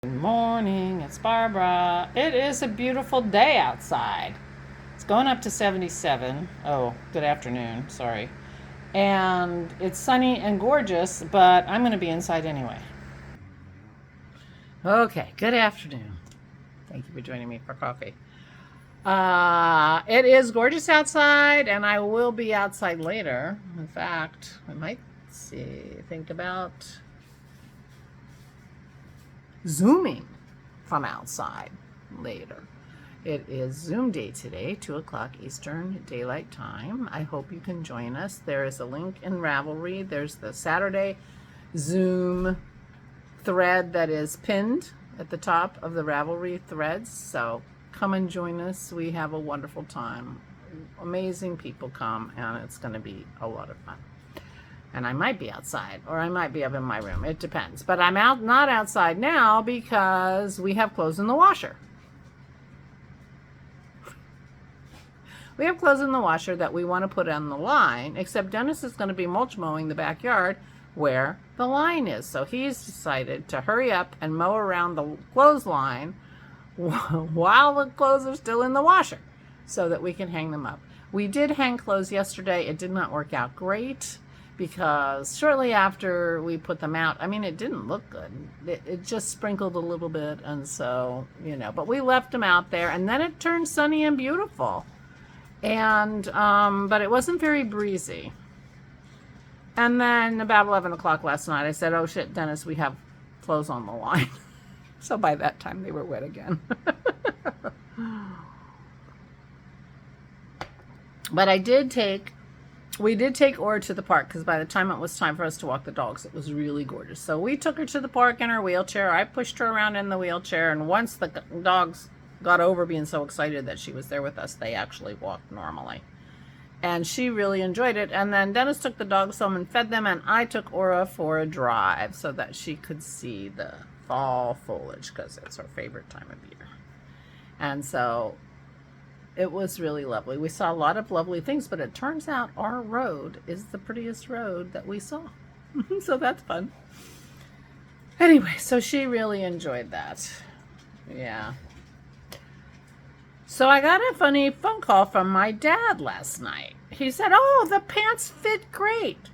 Good morning, it's Barbara. It is a beautiful day outside. It's going up to 77. Oh, good afternoon, sorry. And it's sunny and gorgeous, but I'm going to be inside anyway. Okay, good afternoon. Thank you for joining me for coffee. It is gorgeous outside, and I will be outside later. In fact, I might think about Zooming from outside later. It is Zoom day today, 2 o'clock Eastern Daylight Time. I hope you can join us. There is a link in Ravelry. There's the Saturday Zoom thread that is pinned at the top of the Ravelry threads. So come and join us. We have a wonderful time. Amazing people come, and it's going to be a lot of fun. And I might be outside, or I might be up in my room. It depends. But I'm not outside now because we have clothes in the washer. We have clothes in the washer that we want to put on the line, except Dennis is going to be mulch mowing the backyard where the line is. So he's decided to hurry up and mow around the clothesline while the clothes are still in the washer so that we can hang them up. We did hang clothes yesterday. It did not work out great, because shortly after we put them out, it didn't look good. It just sprinkled a little bit, and so, but we left them out there, and then it turned sunny and beautiful. And, but it wasn't very breezy. And then about 11 o'clock last night, I said, oh shit, Dennis, we have clothes on the line. So by that time, they were wet again. But we did take Aura to the park, because by the time it was time for us to walk the dogs, it was really gorgeous. So we took her to the park in her wheelchair. I pushed her around in the wheelchair, and once the dogs got over being so excited that she was there with us, they actually walked normally. And she really enjoyed it. And then Dennis took the dogs home and fed them, and I took Aura for a drive so that she could see the fall foliage, because it's her favorite time of year. And so it was really lovely. We saw a lot of lovely things, but it turns out our road is the prettiest road that we saw. So that's fun. Anyway, so she really enjoyed that. Yeah. So I got a funny phone call from my dad last night. He said, oh, the pants fit great.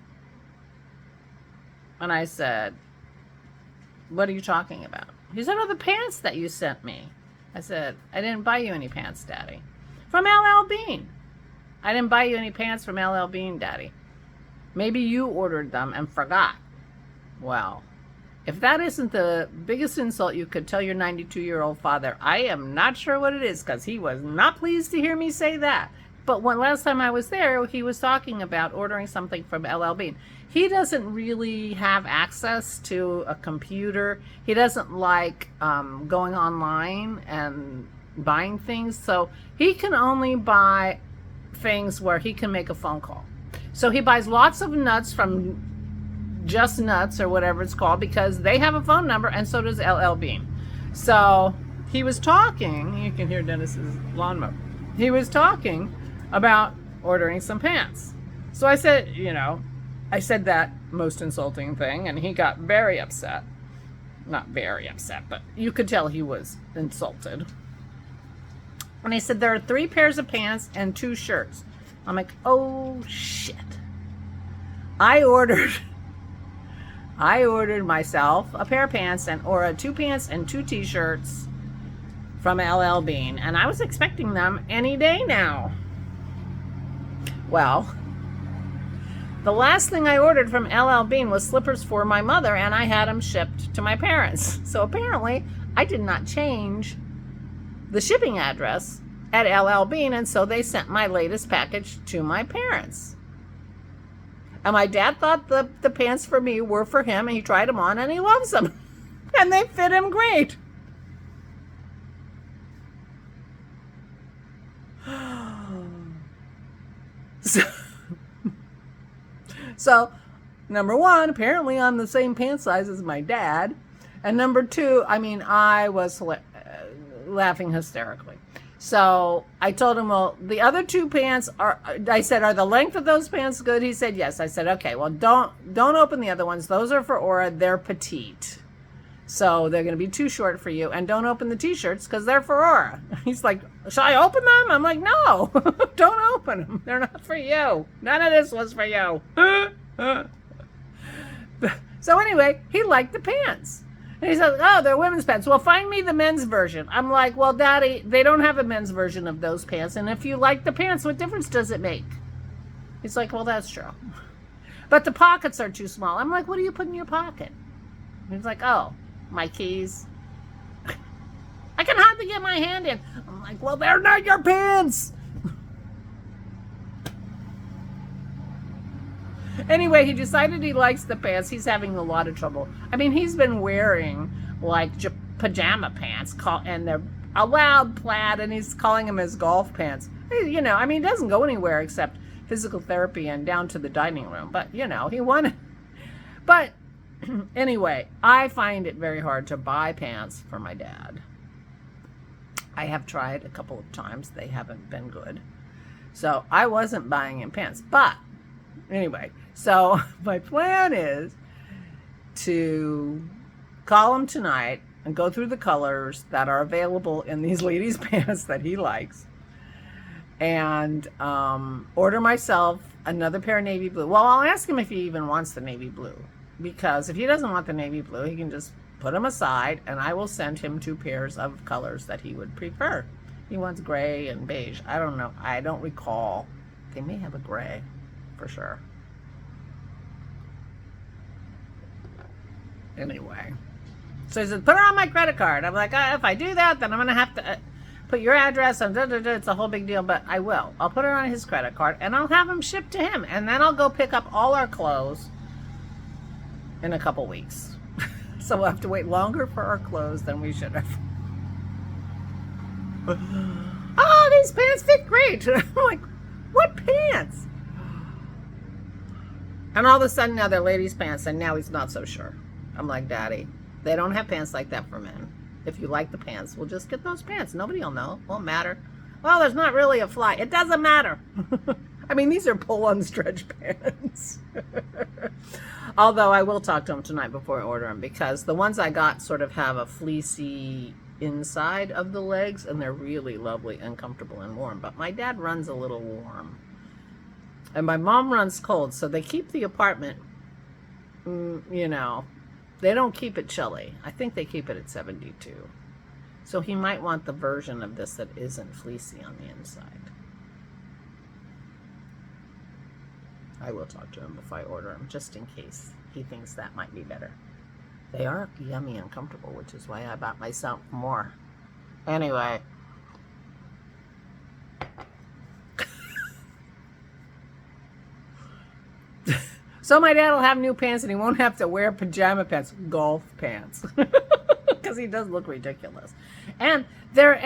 And I said, what are you talking about? He said, oh, the pants that you sent me. I said, I didn't buy you any pants, Daddy. From LL Bean. I didn't buy you any pants from LL Bean, Daddy. Maybe you ordered them and forgot. Well, if that isn't the biggest insult you could tell your 92-year-old father, I am not sure what it is, because he was not pleased to hear me say that. But last time I was there, he was talking about ordering something from LL Bean. He doesn't really have access to a computer. He doesn't like going online and buying things, so he can only buy things where he can make a phone call. So he buys lots of nuts from Just Nuts or whatever it's called, because they have a phone number, and so does LL Bean. So he was talking, you can hear Dennis's lawnmower. He was talking about ordering some pants. So I said, I said that most insulting thing, and he got very upset. Not very upset, but you could tell he was insulted. And he said, there are 3 pairs of pants and 2 shirts. I'm like, oh shit. I ordered myself a pair of pants or 2 pants and 2 t-shirts from LL Bean, and I was expecting them any day now. Well, the last thing I ordered from LL Bean was slippers for my mother, and I had them shipped to my parents. So apparently I did not change the shipping address at LL Bean, and so they sent my latest package to my parents. And my dad thought the pants for me were for him, and he tried them on, and he loves them. And they fit him great. So, number 1, apparently I'm the same pant size as my dad. And number 2, I was laughing hysterically. So I told him, well, the other 2 pants are the length of those pants good? He said, yes. I said, okay, well, don't open the other ones. Those are for Aura. They're petite. So they're going to be too short for you. And don't open the t-shirts because they're for Aura. He's like, shall I open them? I'm like, no, don't open them. They're not for you. None of this was for you. So anyway, he liked the pants. And he said, oh, they're women's pants. Well, find me the men's version. I'm like, well, Daddy, they don't have a men's version of those pants. And if you like the pants, what difference does it make? He's like, well, that's true. But the pockets are too small. I'm like, what do you put in your pocket? He's like, oh, my keys. I can hardly get my hand in. I'm like, well, they're not your pants. Anyway, he decided he likes the pants. He's having a lot of trouble. I mean, he's been wearing like pajama pants, and they're a loud plaid, and he's calling them his golf pants. You know, I mean, he doesn't go anywhere except physical therapy and down to the dining room. But, you know, he wanted. But anyway, I find it very hard to buy pants for my dad. I have tried a couple of times. They haven't been good. So I wasn't buying him pants. But anyway, so my plan is to call him tonight and go through the colors that are available in these ladies' pants that he likes, and order myself another pair of navy blue. Well, I'll ask him if he even wants the navy blue, because if he doesn't want the navy blue, he can just put them aside, and I will send him 2 pairs of colors that he would prefer. He wants gray and beige. I don't know. I don't recall. They may have a gray for sure. Anyway, so he said, put it on my credit card. I'm like, if I do that, then I'm going to have to put your address and it's a whole big deal, but I will. I'll put it on his credit card and I'll have him shipped to him, and then I'll go pick up all our clothes in a couple weeks. So we'll have to wait longer for our clothes than we should have. Oh, these pants fit great. I'm like, what pants? And all of a sudden now they're ladies' pants, and now he's not so sure. I'm like, Daddy, they don't have pants like that for men. If you like the pants, we'll just get those pants. Nobody will know. Won't matter. Well, there's not really a fly. It doesn't matter. I mean, these are pull-on stretch pants. Although I will talk to him tonight before I order them, because the ones I got sort of have a fleecy inside of the legs, and they're really lovely and comfortable and warm. But my dad runs a little warm, and my mom runs cold, so they keep the apartment, you know, they don't keep it chilly. I think they keep it at 72. So he might want the version of this that isn't fleecy on the inside. I will talk to him before I order them, just in case he thinks that might be better. They are yummy and comfortable, which is why I bought myself more. Anyway. So my dad will have new pants, and he won't have to wear pajama pants, golf pants, because he does look ridiculous. And they're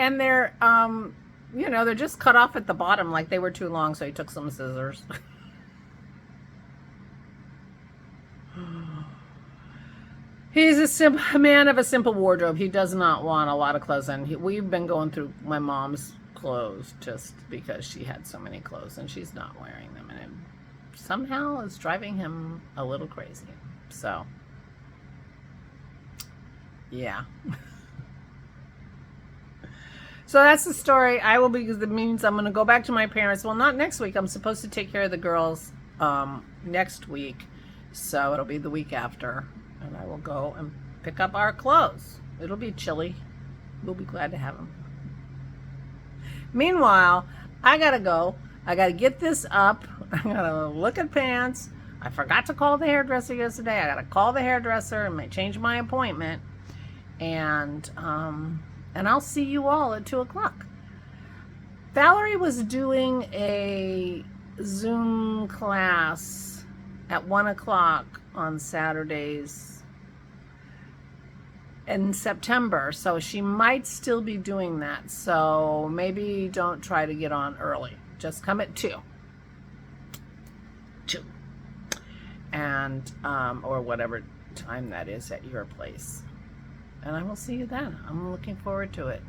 you know, they're just cut off at the bottom, like they were too long, so he took some scissors. He's a man of a simple wardrobe. He does not want a lot of clothes, and we've been going through my mom's clothes just because she had so many clothes, and she's not wearing them, and it somehow is driving him a little crazy. So, yeah. So that's the story. I will be, because it means I'm going to go back to my parents. Well, not next week. I'm supposed to take care of the girls next week, so it'll be the week after. And I will go and pick up our clothes. It'll be chilly. We'll be glad to have them. Meanwhile, I gotta go. I gotta get this up. I gotta look at pants. I forgot to call the hairdresser yesterday. I gotta call the hairdresser and change my appointment. And I'll see you all at 2 o'clock. Valerie was doing a Zoom class at 1 o'clock on Saturdays in September, so she might still be doing that. So maybe don't try to get on early. Just come at 2. And or whatever time that is at your place. And I will see you then. I'm looking forward to it.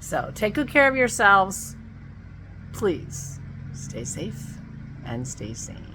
So take good care of yourselves. Please stay safe and stay sane.